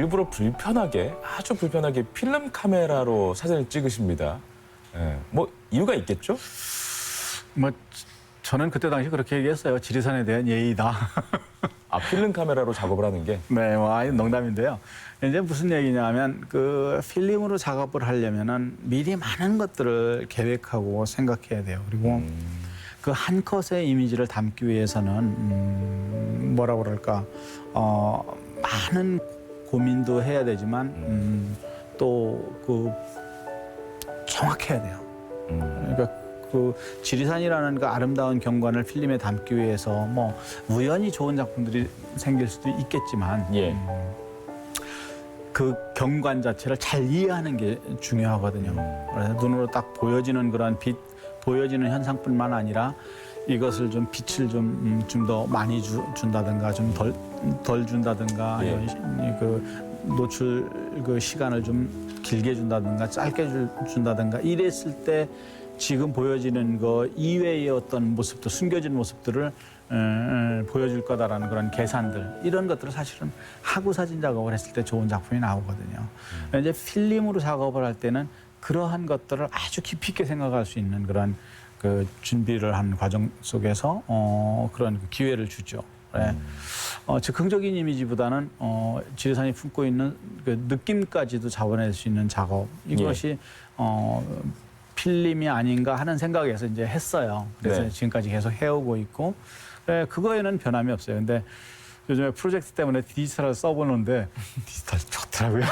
일부러 불편하게, 아주 불편하게 필름 카메라로 사진을 찍으십니다. 예, 뭐 이유가 있겠죠? 뭐 저는 그때 당시 그렇게 얘기했어요. 지리산에 대한 예의다. 아, 필름 카메라로 작업을 하는 게? 네, 뭐 아예 농담인데요. 이제 무슨 얘기냐면 그 필름으로 작업을 하려면은 미리 많은 것들을 계획하고 생각해야 돼요. 그리고 그 한 컷의 이미지를 담기 위해서는 뭐라고 그럴까 많은 고민도 해야 되지만 또 그 정확해야 돼요. 그러니까 그 지리산이라는 그 아름다운 경관을 필름에 담기 위해서 뭐 우연히 좋은 작품들이 생길 수도 있겠지만 예. 그 경관 자체를 잘 이해하는 게 중요하거든요. 그래서 눈으로 딱 보여지는 그런 빛, 보여지는 현상뿐만 아니라 이것을 좀 빛을 좀 더 많이 준다든가 좀 덜 준다든가 예. 아니면 그 노출 그 시간을 좀 길게 준다든가 짧게 준다든가 이랬을 때 지금 보여지는 거 이외의 어떤 모습도 숨겨진 모습들을 보여줄 거다라는 그런 계산들 이런 것들을 사실은 하고 사진 작업을 했을 때 좋은 작품이 나오거든요. 이제 필름으로 작업을 할 때는 그러한 것들을 아주 깊이 있게 생각할 수 있는 그런 그 준비를 한 과정 속에서 그런 그 기회를 주죠. 네. 즉흥적인 이미지보다는 지리산이 품고 있는 그 느낌까지도 잡아낼 수 있는 작업 이것이 필름이 아닌가 하는 생각에서 이제 했어요. 그래서 네. 지금까지 계속 해오고 있고 그거에는 변함이 없어요. 근데 요즘에 프로젝트 때문에 디지털을 써보는데 디지털 좋더라고요.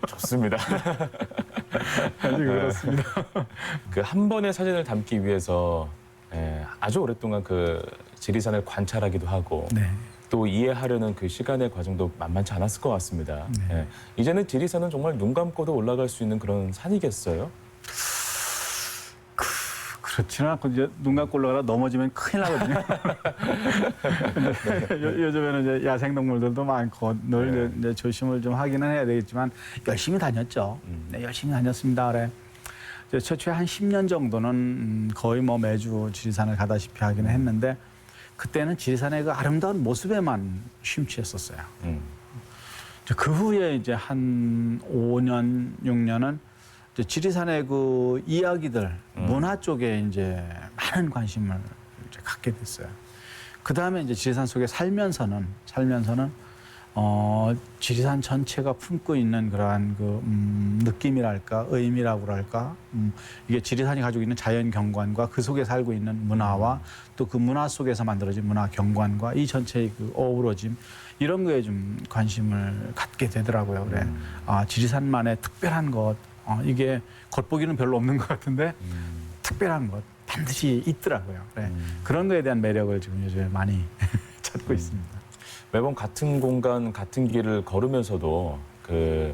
좋습니다. 아주 그렇습니다. 그 한 번의 사진을 담기 위해서 아주 오랫동안 그 지리산을 관찰하기도 하고 네. 또 이해하려는 그 시간의 과정도 만만치 않았을 것 같습니다. 네. 예. 이제는 지리산은 정말 눈 감고도 올라갈 수 있는 그런 산이겠어요? 그렇지는 않고 이제 눈 감고 올라가다 넘어지면 큰일 나거든요. 요즘에는 이제 야생동물들도 많고 늘 이제 조심을 좀 하기는 해야 되겠지만 열심히 다녔죠. 네, 열심히 다녔습니다. 그래. 최초에 한 10년 정도는 거의 뭐 매주 지리산을 가다시피 하기는 했는데 그때는 지리산의 그 아름다운 모습에만 심취했었어요. 그 후에 이제 한 5년, 6년은 이제 지리산의 그 이야기들, 문화 쪽에 이제 많은 관심을 이제 갖게 됐어요. 그 다음에 이제 지리산 속에 살면서는 지리산 전체가 품고 있는 그러한 그 느낌이랄까, 의미라고 할까, 이게 지리산이 가지고 있는 자연 경관과 그 속에 살고 있는 문화와 또 그 문화 속에서 만들어진 문화 경관과 이 전체의 그 어우러짐 이런 거에 좀 관심을 갖게 되더라고요. 그래, 지리산만의 특별한 것. 이게 겉보기는 별로 없는 것 같은데 특별한 것 반드시 있더라고요. 그래. 그런 거에 대한 매력을 지금 요즘에 많이 찾고 있습니다. 매번 같은 공간, 같은 길을 걸으면서도 그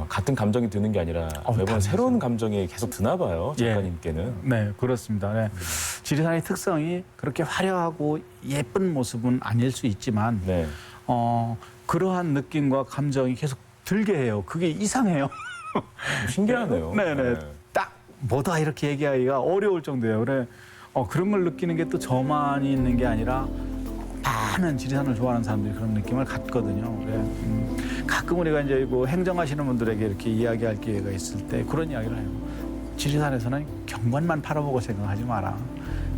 같은 감정이 드는 게 아니라 매번 다르죠. 새로운 감정이 계속 드나 봐요, 작가님께는. 네, 그렇습니다. 네. 지리산의 특성이 그렇게 화려하고 예쁜 모습은 아닐 수 있지만 네. 그러한 느낌과 감정이 계속 들게 해요. 그게 이상해요. 신기하네요. 네네. 딱 뭐다 이렇게 얘기하기가 어려울 정도예요. 그래, 그런 걸 느끼는 게 또 저만이 있는 게 아니라 많은 지리산을 좋아하는 사람들이 그런 느낌을 갖거든요. 그래, 가끔 우리가 이제 그 행정하시는 분들에게 이렇게 이야기할 기회가 있을 때 그런 이야기를 해요. 지리산에서는 경관만 팔아먹을 생각하지 마라.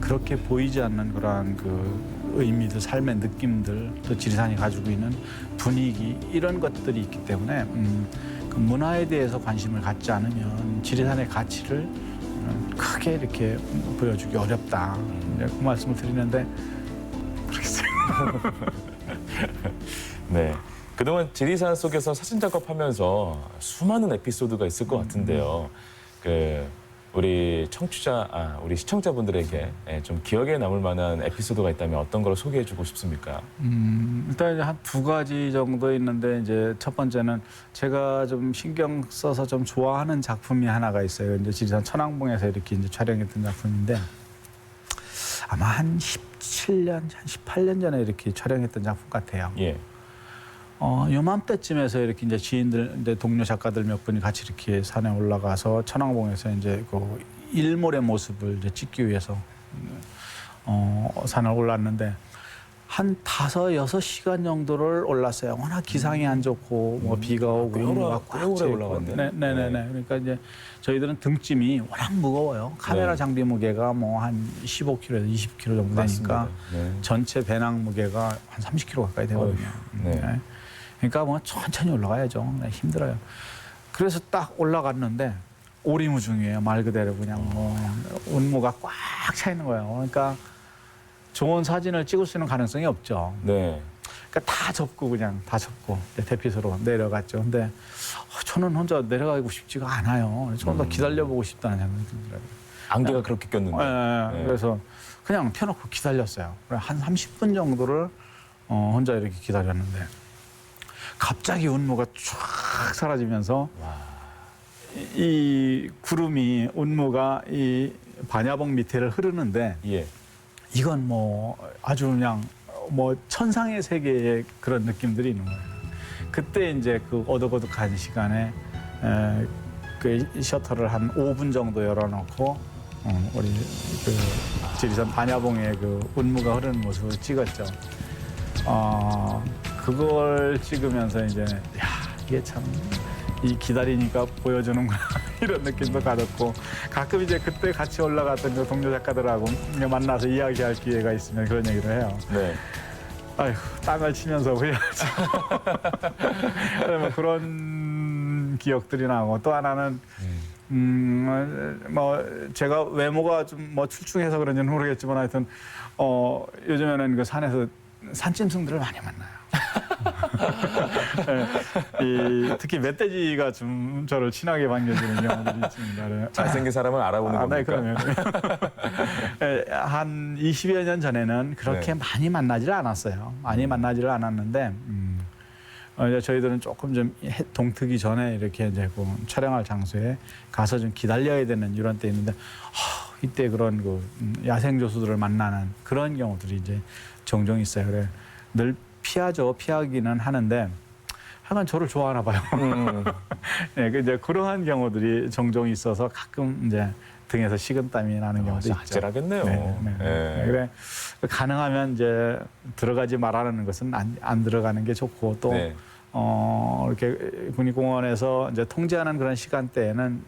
그렇게 보이지 않는 그러한 그 의미들, 삶의 느낌들, 또 지리산이 가지고 있는 분위기 이런 것들이 있기 때문에 그 문화에 대해서 관심을 갖지 않으면 지리산의 가치를 크게 이렇게 보여주기 어렵다. 그 말씀을 드리는데 모르겠어요. 네. 그동안 지리산 속에서 사진 작업하면서 수많은 에피소드가 있을 것 같은데요. 우리 우리 시청자분들에게 좀 기억에 남을 만한 에피소드가 있다면 어떤 걸 소개해주고 싶습니까? 일단 이제 한 두 가지 정도 있는데 이제 첫 번째는 제가 좀 신경 써서 좀 좋아하는 작품이 하나가 있어요. 이제 지리산 천왕봉에서 이렇게 이제 촬영했던 작품인데 아마 한 17년, 한 18년 전에 이렇게 촬영했던 작품 같아요. 예. 요맘때쯤에서 이렇게 이제 지인들, 이제 동료 작가들 몇 분이 같이 이렇게 산에 올라가서 천왕봉에서 이제 그 일몰의 모습을 이제 찍기 위해서 산을 올랐는데 한 5-6시간 정도를 올랐어요. 워낙 기상이 안 좋고 뭐 비가 오고 꽤 온도가 꽤 오래 올라갔네. 네네네. 그러니까 이제 저희들은 등짐이 워낙 무거워요. 카메라 네. 장비 무게가 뭐 한 15kg에서 20kg 정도 되니까 맞습니다. 네. 전체 배낭 무게가 한 30kg 가까이 되거든요. 네. 네. 그러니까 뭐 천천히 올라가야죠. 네, 힘들어요. 그래서 딱 올라갔는데 오리무중이에요. 말 그대로 그냥 뭐 운무가 꽉 차 있는 거예요. 그러니까 좋은 사진을 찍을 수 있는 가능성이 없죠. 네. 그러니까 다 접고 그냥 다 접고 대피소로 내려갔죠. 근데 저는 혼자 내려가고 싶지가 않아요. 좀 더 기다려보고 싶다는 생각이 들더라고요. 안개가 그렇게 꼈는데. 네. 그래서 그냥 펴놓고 기다렸어요. 한 30분 정도를 혼자 이렇게 기다렸는데 갑자기 운무가 쫙 사라지면서 이 구름이 운무가 이 반야봉 밑에를 흐르는데 예. 이건 뭐 아주 그냥 뭐 천상의 세계의 그런 느낌들이 있는 거예요. 그때 이제 그 어둑어둑한 시간에 그 셔터를 한 5분 정도 열어놓고 우리 그 지리산 반야봉의 그 운무가 흐르는 모습을 찍었죠. 그걸 찍으면서 이제 야 이게 참 이 기다리니까 보여주는구나 이런 느낌도 가졌고 가끔 이제 그때 같이 올라갔던 그 동료 작가들하고 만나서 이야기할 기회가 있으면 그런 얘기를 해요. 네. 아휴 땅을 치면서 후회하지. 뭐 그런 기억들이 나고 또 하나는 뭐 제가 외모가 좀 뭐 출중해서 그런지는 모르겠지만 하여튼 요즘에는 그 산에서 산짐승들을 많이 만나요. 네, 특히 멧돼지가 좀 저를 친하게 반겨주는 경우들이 있습니다. 네. 잘생긴 사람을 알아보는 겁니까? 네, 그러면 한 20여 년 전에는 그렇게 네. 많이 만나지를 않았어요. 많이 만나지를 않았는데 이제 저희들은 조금 좀 동트기 전에 이렇게 이제 그 촬영할 장소에 가서 좀 기다려야 되는 이런 때 있는데 이때 그런 그 야생 조수들을 만나는 그런 경우들이 이제 종종 있어요. 그래 늘 피하죠. 피하기는 하는데 하여간 저를 좋아하나 봐요. 네, 이제 그러한 경우들이 종종 있어서 가끔 이제 등에서 식은땀이 나는 경우도 있죠. 아찔하겠네요. 네. 그래 가능하면 이제 들어가지 말라는 것은 안 들어가는 게 좋고 또 네. 이렇게 국립공원에서 이제 통제하는 그런 시간대에는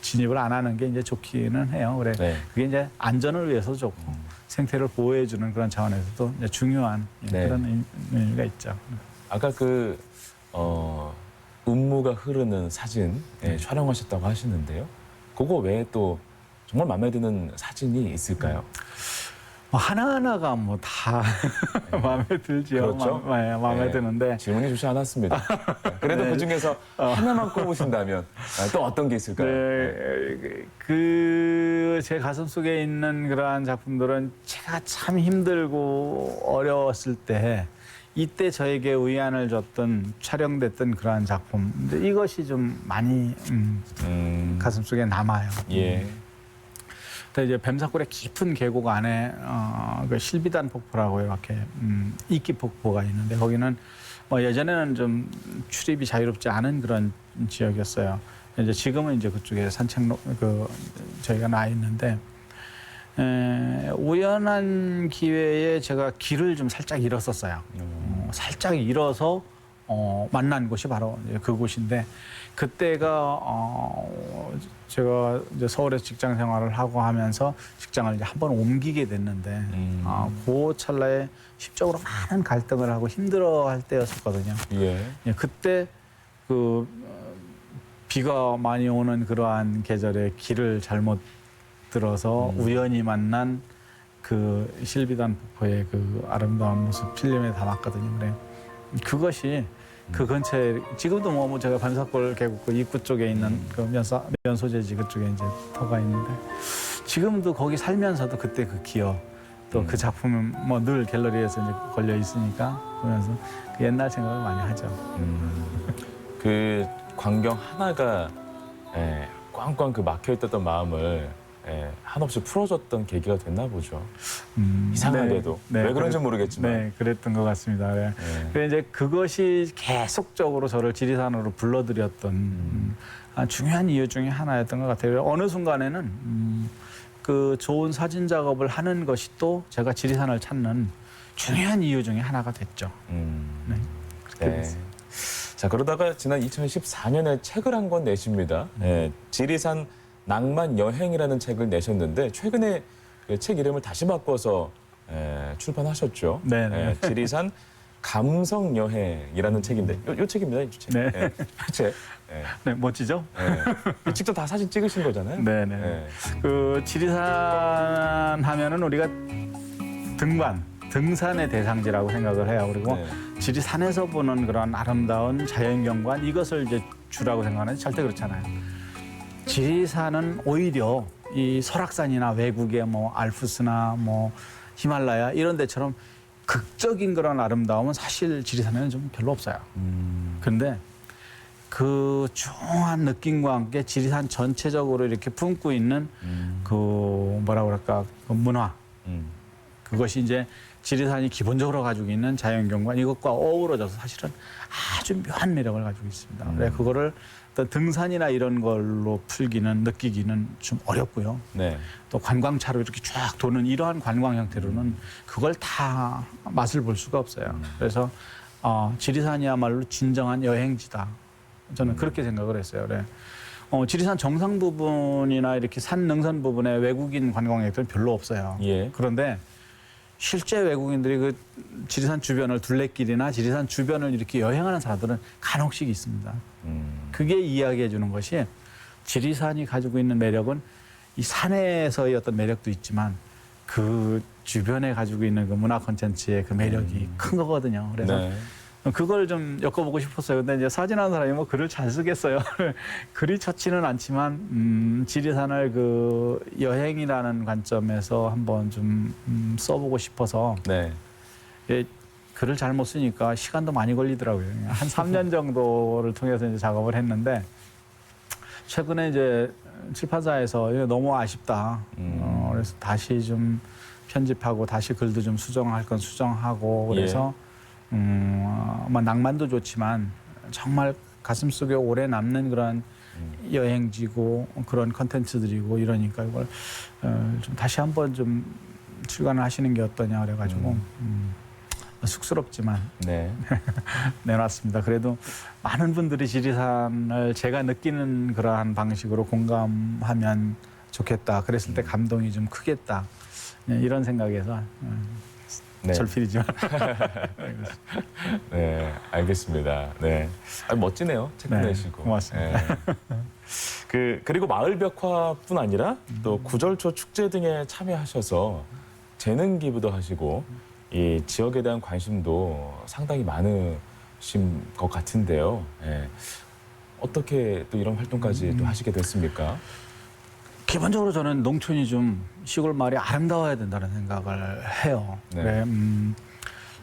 진입을 안 하는 게 이제 좋기는 해요. 그래 네. 그게 이제 안전을 위해서 좋고 생태를 보호해주는 그런 차원에서도 이제 중요한 네. 그런 의미가 있죠. 아까 그 운무가 흐르는 사진 촬영하셨다고 하시는데요. 그거 외에 또 정말 마음에 드는 사진이 있을까요? 하나하나가 뭐 다 마음에 들지요. 그렇죠? 마음에 네. 드는데 질문이 좋지 않았습니다. 그래도 네. 그 중에서 하나만 꼽으신다면 또 어떤 게 있을까요? 네, 제 가슴 속에 있는 그러한 작품들은 제가 참 힘들고 어려웠을 때 이때 저에게 의안을 줬던 촬영됐던 그러한 작품. 근데 이것이 좀 많이 가슴 속에 남아요. 예. 근데 이제 뱀사골의 깊은 계곡 안에 그 실비단 폭포라고 이렇게 이끼 폭포가 있는데 거기는 뭐 예전에는 좀 출입이 자유롭지 않은 그런 지역이었어요. 이제 지금은 이제 그쪽에 산책로 저희가 나 있는데 우연한 기회에 제가 길을 좀 살짝 잃었었어요. 살짝 잃어서 만난 곳이 바로 이제 그곳인데 그때가 제가 이제 서울에서 직장 생활을 하고 하면서 직장을 이제 한번 옮기게 됐는데 그 찰나에 심적으로 많은 갈등을 하고 힘들어할 때였었거든요. 예. 그때 그 비가 많이 오는 그러한 계절에 길을 잘못 들어서 우연히 만난 그 실비단 폭포의 그 아름다운 모습 필름에 담았거든요. 그래 그것이 그 근처에 지금도 뭐 제가 반사골 계곡 그 입구 쪽에 있는 그 면소재지 그쪽에 이제 터가 있는데 지금도 거기 살면서도 그때 그 기억 또 그 작품은 뭐 늘 갤러리에서 이제 걸려 있으니까 보면서 그 옛날 생각을 많이 하죠. 그 광경 하나가 꽝꽝 그 막혀 있었던 마음을 한없이 풀어줬던 계기가 됐나 보죠. 이상하게도 왜 그런지 모르겠지만. 네, 그랬던 것 같습니다. 네. 그래 이제 그것이 계속적으로 저를 지리산으로 불러들였던 중요한 이유 중에 하나였던 것 같아요. 어느 순간에는 그 좋은 사진 작업을 하는 것이 또 제가 지리산을 찾는 중요한 이유 중에 하나가 됐죠. 네. 그렇게 네. 됐어요. 자, 그러다가 지난 2014년에 책을 한 권 내십니다. 예, 지리산 낭만 여행이라는 책을 내셨는데 최근에 그 책 이름을 다시 바꿔서 출판하셨죠. 네, 네. 예, 지리산 감성 여행이라는 책인데 요 책입니다. 이 책. 네. 예, 이 책. 예, 네, 멋지죠? 예. 직접 다 사진 찍으신 거잖아요. 네, 네. 예. 그 지리산 하면은 우리가 등산의 대상지라고 생각을 해요. 그리고 네. 지리산에서 보는 그런 아름다운 자연경관 이것을 이제 주라고 생각하는데 절대 그렇잖아요. 지리산은 오히려 이 설악산이나 외국의 뭐 알프스나 뭐 히말라야 이런 데처럼 극적인 그런 아름다움은 사실 지리산에는 좀 별로 없어요. 그런데 그 조용한 느낌과 함께 지리산 전체적으로 이렇게 품고 있는 그 뭐라 그럴까 그 문화 음. 그것이 이제 지리산이 기본적으로 가지고 있는 자연경관 이것과 어우러져서 사실은 아주 묘한 매력을 가지고 있습니다. 그래 그거를 어떤 등산이나 이런 걸로 느끼기는 좀 어렵고요. 네. 또 관광차로 이렇게 쫙 도는 이러한 관광 형태로는 그걸 다 맛을 볼 수가 없어요. 그래서 지리산이야말로 진정한 여행지다. 저는 그렇게 생각을 했어요. 그래. 지리산 정상 부분이나 이렇게 산 능선 부분에 외국인 관광객들은 별로 없어요. 예. 그런데 실제 외국인들이 그 지리산 주변을 둘레길이나 지리산 주변을 이렇게 여행하는 사람들은 간혹씩 있습니다. 그게 이야기해 주는 것이 지리산이 가지고 있는 매력은 이 산에서의 어떤 매력도 있지만 그 주변에 가지고 있는 그 문화 콘텐츠의 그 매력이 큰 거거든요. 그래서 네. 그걸 좀 엮어보고 싶었어요. 근데 이제 사진하는 사람이 뭐 글을 잘 쓰겠어요. 글이 좋지는 않지만 지리산을 그 여행이라는 관점에서 한번 좀 써보고 싶어서 네. 예, 글을 잘못 쓰니까 시간도 많이 걸리더라고요. 한 3년 정도를 통해서 이제 작업을 했는데 최근에 이제 출판사에서 이거 너무 아쉽다. 그래서 다시 좀 편집하고 다시 글도 좀 수정할 건 수정하고 그래서 뭐 낭만도 좋지만 정말 가슴속에 오래 남는 그런 여행지고 그런 컨텐츠들이고 이러니까 이걸 좀 다시 한번 좀 출간을 하시는 게 어떠냐 그래가지고 쑥스럽지만 네. 내놨습니다. 그래도 많은 분들이 지리산을 제가 느끼는 그러한 방식으로 공감하면 좋겠다. 그랬을 때 감동이 좀 크겠다. 이런 생각에서 네. 절필이지만 네, 알겠습니다. 네, 멋지네요. 책 네, 내시고. 고맙습니다. 그리고 마을벽화뿐 아니라 또 구절초 축제 등에 참여하셔서 재능 기부도 하시고 이 지역에 대한 관심도 상당히 많으신 것 같은데요. 예. 어떻게 또 이런 활동까지 또 하시게 됐습니까? 기본적으로 저는 농촌이 좀 시골 마을이 아름다워야 된다는 생각을 해요. 네. 그래,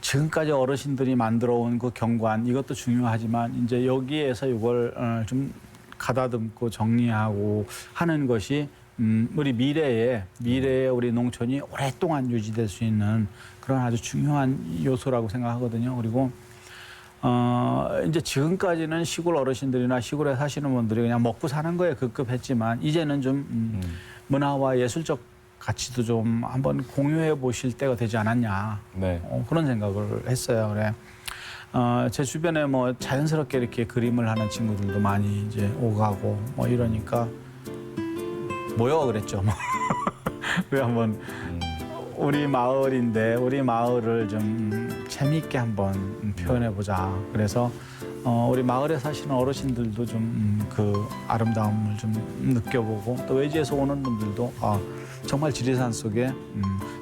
지금까지 어르신들이 만들어온 그 경관 이것도 중요하지만 이제 여기에서 이걸 좀 가다듬고 정리하고 하는 것이 우리 미래에 우리 농촌이 오랫동안 유지될 수 있는 그런 아주 중요한 요소라고 생각하거든요. 그리고 이제 지금까지는 시골 어르신들이나 시골에 사시는 분들이 그냥 먹고 사는 거에 급급했지만 이제는 좀 문화와 예술적 가치도 좀 한번 공유해 보실 때가 되지 않았냐. 네. 그런 생각을 했어요. 그래. 제 주변에 뭐 자연스럽게 이렇게 그림을 하는 친구들도 많이 이제 오가고 뭐 이러니까 모여 그랬죠. 뭐. 왜 한번 우리 마을인데 우리 마을을 좀 재미있게 한번 표현해 보자. 그래서 우리 마을에 사시는 어르신들도 좀 그 아름다움을 좀 느껴보고 또 외지에서 오는 분들도 정말 지리산 속에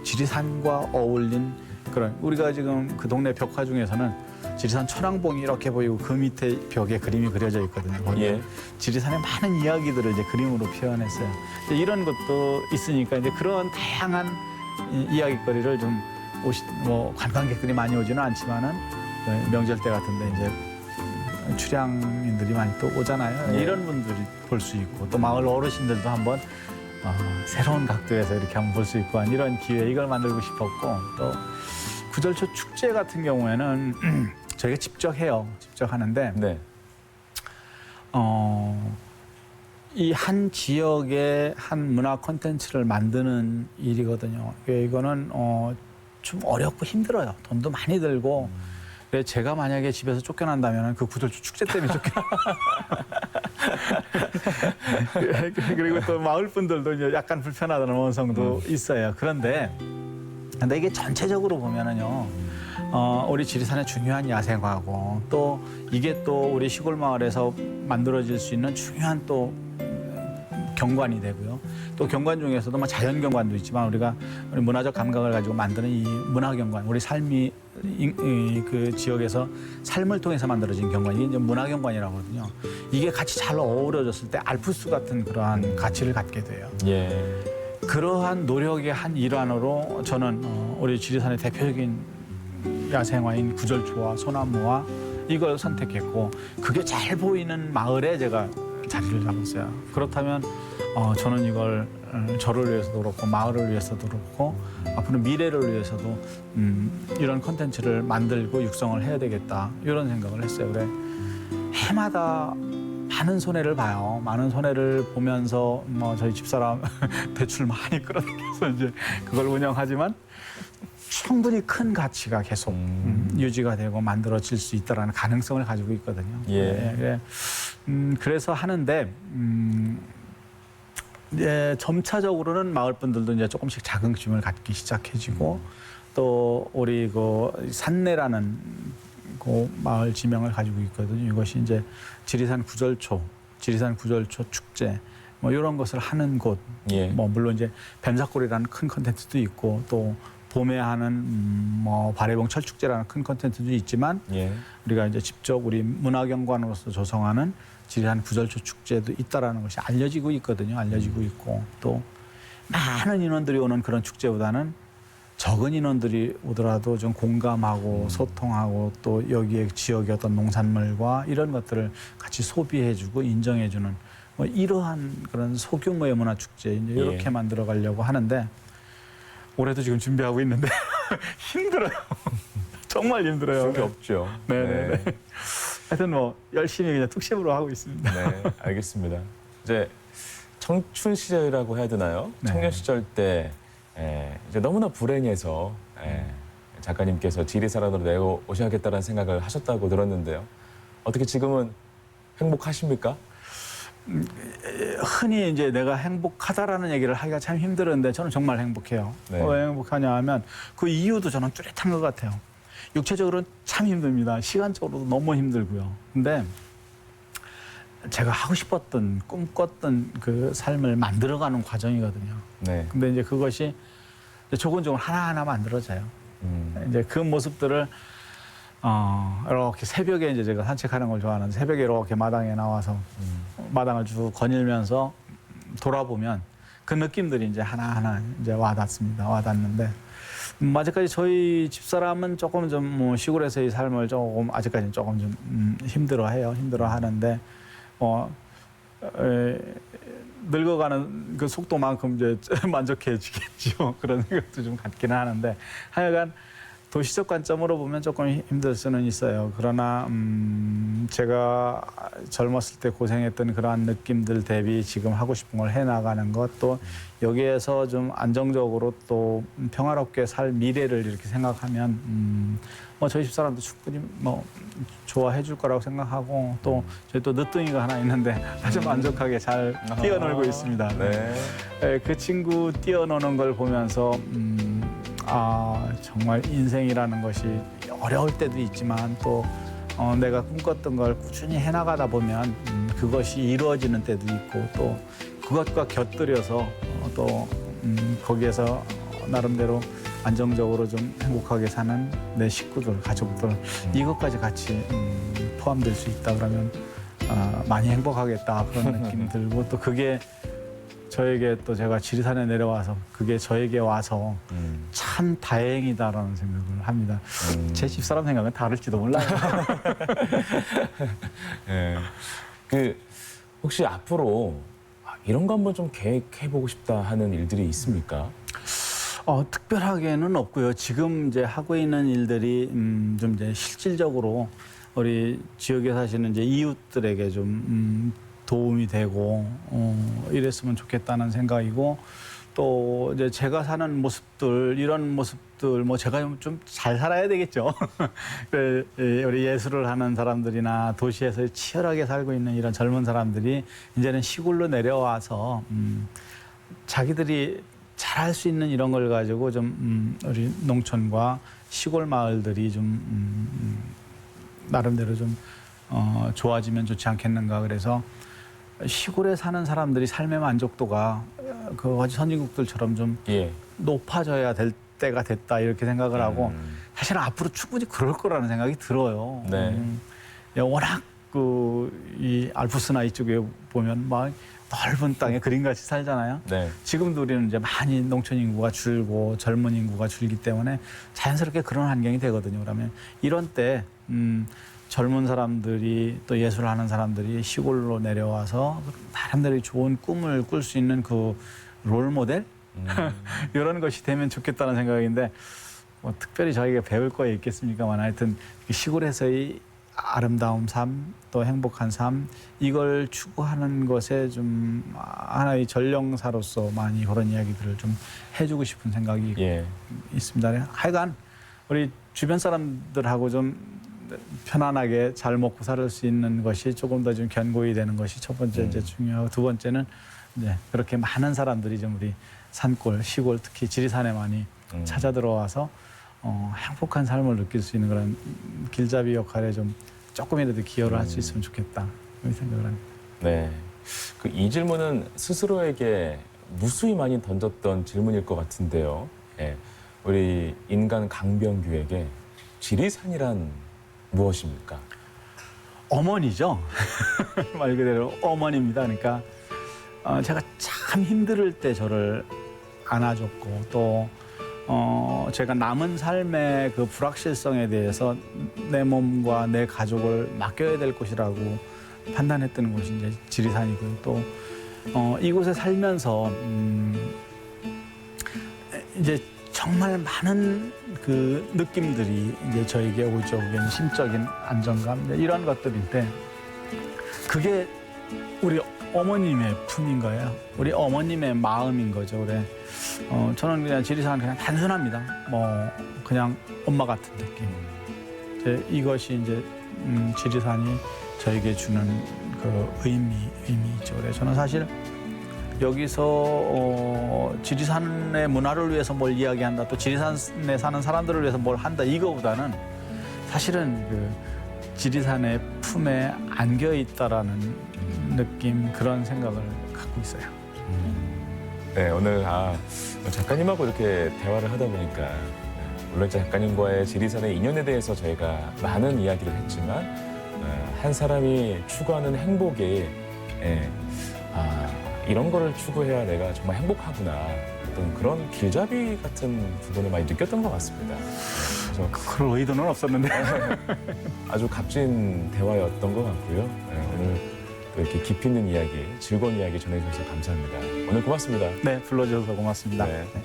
지리산과 어울린 그런 우리가 지금 그 동네 벽화 중에서는 지리산 천왕봉이 이렇게 보이고 그 밑에 벽에 그림이 그려져 있거든요. 거기에 예. 지리산의 많은 이야기들을 이제 그림으로 표현했어요. 이런 것도 있으니까 이제 그런 다양한 이야기거리를 좀 뭐 관광객들이 많이 오지는 않지만은 명절 때 같은데 이제 출향인들이 많이 또 오잖아요. 네. 이런 분들이 볼 수 있고 또 마을 어르신들도 한번 새로운 각도에서 이렇게 한번 볼 수 있고 한 이런 기회 이걸 만들고 싶었고 또 구절초 축제 같은 경우에는 저희가 직접 해요. 직접 하는데 네. 이 한 지역의 한 문화 콘텐츠를 만드는 일이거든요. 이거는 좀 어렵고 힘들어요. 돈도 많이 들고. 그래서 제가 만약에 집에서 쫓겨난다면 그 구절주 축제 때문에 쫓겨나. 그리고 또 마을 분들도 이제 약간 불편하다는 원성도 있어요. 그런데 이게 전체적으로 보면은요, 우리 지리산의 중요한 야생화고 또 이게 또 우리 시골 마을에서 만들어질 수 있는 중요한 또 경관이 되고요. 또 경관 중에서도 뭐 자연 경관도 있지만 우리 문화적 감각을 가지고 만드는 이 문화 경관, 우리 삶이 그 지역에서 삶을 통해서 만들어진 경관, 이게 이제 문화 경관이라고 하거든요. 이게 같이 잘 어우러졌을 때 알프스 같은 그러한 가치를 갖게 돼요. 예. 그러한 노력의 한 일환으로 저는 우리 지리산의 대표적인 야생화인 구절초와 소나무와 이걸 선택했고, 그게 잘 보이는 마을에 제가 자리를 잡았어요. 그렇다면 저는 이걸 저를 위해서도 그렇고 마을을 위해서도 그렇고 앞으로 미래를 위해서도 이런 콘텐츠를 만들고 육성을 해야 되겠다, 이런 생각을 했어요. 그래, 해마다 많은 손해를 봐요. 많은 손해를 보면서 저희 집사람 대출 많이 끌어당겨서 이제 그걸 운영하지만 충분히 큰 가치가 계속 유지가 되고 만들어질 수 있다는 가능성을 가지고 있거든요. 예. 그래서 하는데 이제 점차적으로는 마을 분들도 이제 조금씩 자긍심을 갖기 시작해지고 또 우리 그 산내라는 그 마을 지명을 가지고 있거든요. 이것이 이제 지리산 구절초 축제 뭐 이런 것을 하는 곳. 예. 뭐 물론 이제 뱀사골이라는 큰 컨텐츠도 있고 또 봄에 하는 뭐 바래봉 철축제라는 큰 컨텐츠도 있지만 예. 우리가 이제 직접 우리 문화경관으로서 조성하는 지리산 구절초 축제도 있다라는 것이 알려지고 있거든요. 알려지고 있고 또 많은 인원들이 오는 그런 축제보다는 적은 인원들이 오더라도 좀 공감하고 소통하고 또 여기에 지역의 어떤 농산물과 이런 것들을 같이 소비해주고 인정해주는 뭐 이러한 그런 소규모의 문화 축제 이제 이렇게 예. 만들어 가려고 하는데 올해도 지금 준비하고 있는데 힘들어요. 정말 힘들어요. 그게 없죠. 네. 하여튼 뭐 열심히 그냥 특심으로 하고 있습니다. 네, 알겠습니다. 이제 청춘 시절이라고 해야 되나요? 네. 청년 시절 때 이제 너무나 불행해서 작가님께서 지리산으로 내고 오셔야겠다는 생각을 하셨다고 들었는데요. 어떻게 지금은 행복하십니까? 흔히 이제 내가 행복하다라는 얘기를 하기가 참 힘들었는데 저는 정말 행복해요. 네. 왜 행복하냐 하면 그 이유도 저는 뚜렷한 것 같아요. 육체적으로는 참 힘듭니다. 시간적으로도 너무 힘들고요. 근데 제가 하고 싶었던 꿈꿨던 그 삶을 만들어가는 과정이거든요. 네. 근데 이제 그것이 이제 조금조금 하나하나 만들어져요. 이제 그 모습들을 이렇게 새벽에 이제 제가 산책하는 걸 좋아하는데 새벽에 이렇게 마당에 나와서 마당을 쭉 거닐면서 돌아보면 그 느낌들이 이제 하나하나 이제 와닿습니다. 와닿는데 아직까지 저희 집사람은 조금 좀 뭐 시골에서의 삶을 조금 아직까지는 조금 좀 힘들어해요. 힘들어하는데 늙어가는 그 속도만큼 이제 만족해지겠죠. 그런 생각도 좀 갖기는 하는데 하여간 도시적 관점으로 보면 조금 힘들 수는 있어요. 그러나 제가 젊었을 때 고생했던 그러한 느낌들 대비 지금 하고 싶은 걸 해나가는 것, 또 여기에서 좀 안정적으로 또 평화롭게 살 미래를 이렇게 생각하면 뭐 저희 집사람도 충분히 뭐 좋아해 줄 거라고 생각하고 또 저희 또 늦둥이가 하나 있는데 아주 만족하게 잘 뛰어놀고 있습니다. 네. 그 친구 뛰어노는 걸 보면서 정말 인생이라는 것이 어려울 때도 있지만 또 내가 꿈꿨던 걸 꾸준히 해나가다 보면 그것이 이루어지는 때도 있고 또 그것과 곁들여서 또 거기에서 나름대로 안정적으로 좀 행복하게 사는 내 식구들, 가족들 이것까지 같이 포함될 수 있다 그러면 많이 행복하겠다 그런 느낌 들고 또 그게 저에게 또 제가 지리산에 내려와서 그게 저에게 와서 참 다행이다라는 생각을 합니다. 제 집사람 생각은 다를지도 몰라요. 네. 그 혹시 앞으로 이런 거 한번 좀 계획해보고 싶다 하는 일들이 있습니까? 특별하게는 없고요. 지금 이제 하고 있는 일들이 좀 이제 실질적으로 우리 지역에 사시는 이제 이웃들에게 좀 도움이 되고 이랬으면 좋겠다는 생각이고 또 이제 제가 사는 모습들 이런 모습들 뭐 제가 좀 잘 살아야 되겠죠. 우리 예술을 하는 사람들이나 도시에서 치열하게 살고 있는 이런 젊은 사람들이 이제는 시골로 내려와서 자기들이 잘할 수 있는 이런 걸 가지고 좀 우리 농촌과 시골 마을들이 좀 나름대로 좀 좋아지면 좋지 않겠는가. 그래서 시골에 사는 사람들이 삶의 만족도가 그 선진국들처럼 좀 예. 높아져야 될 때가 됐다 이렇게 생각을 하고 사실은 앞으로 충분히 그럴 거라는 생각이 들어요. 네. 워낙 이 알프스나 이쪽에 보면 막 넓은 땅에 그림같이 살잖아요. 네. 지금도 우리는 이제 많이 농촌 인구가 줄고 젊은 인구가 줄기 때문에 자연스럽게 그런 환경이 되거든요. 그러면 이런 때 젊은 사람들이 또 예술을 하는 사람들이 시골로 내려와서 나름대로 좋은 꿈을 꿀 수 있는 그 롤 모델 이런 것이 되면 좋겠다는 생각인데 뭐 특별히 저희가 배울 거 있겠습니까만 하여튼 시골에서의 아름다운 삶 또 행복한 삶 이걸 추구하는 것에 좀 하나의 전령사로서 많이 그런 이야기들을 좀 해주고 싶은 생각이 예. 있습니다. 하여간 우리 주변 사람들하고 좀 편안하게 잘 먹고 살 수 있는 것이 조금 더 좀 견고히 되는 것이 첫 번째 이제 중요하고 두 번째는 이제 그렇게 많은 사람들이 좀 우리 산골 시골 특히 지리산에 많이 찾아 들어와서 행복한 삶을 느낄 수 있는 그런 길잡이 역할에 좀 조금이라도 기여를 할 수 있으면 좋겠다 그런 생각을 합니다. 네. 그 이 질문은 스스로에게 무수히 많이 던졌던 질문일 것 같은데요. 예. 우리 인간 강병규에게 지리산이란 무엇입니까? 어머니죠. 말 그대로 어머니입니다. 그러니까 제가 참 힘들 때 저를 안아줬고 또 제가 남은 삶의 그 불확실성에 대해서 내 몸과 내 가족을 맡겨야 될 곳이라고 판단했던 곳이 이제 지리산이고요. 또 이곳에 살면서 이제 정말 많은 그 느낌들이 이제 저에게 오죠. 심적인 안정감 이런 것들인데 그게 우리 어머님의 품인 거예요. 우리 어머님의 마음인 거죠. 그래. 저는 그냥 지리산은 그냥 단순합니다. 뭐 그냥 엄마 같은 느낌. 이것이 이제 지리산이 저에게 주는 그 의미죠. 그래. 저는 사실 여기서 지리산의 문화를 위해서 뭘 이야기한다, 또 지리산에 사는 사람들을 위해서 뭘 한다 이거보다는 사실은 그 지리산의 품에 안겨 있다라는 느낌 그런 생각을 갖고 있어요. 네, 오늘 작가님하고 이렇게 대화를 하다 보니까 물론 작가님과의 지리산의 인연에 대해서 저희가 많은 이야기를 했지만 한 사람이 추구하는 행복이 이런 거를 추구해야 내가 정말 행복하구나 어떤 그런 길잡이 같은 부분을 많이 느꼈던 것 같습니다. 그래서 그럴 의도는 없었는데 아주 값진 대화였던 것 같고요. 오늘 또 이렇게 깊이 있는 이야기, 즐거운 이야기 전해주셔서 감사합니다. 오늘 고맙습니다. 네, 불러주셔서 고맙습니다. 네. 네.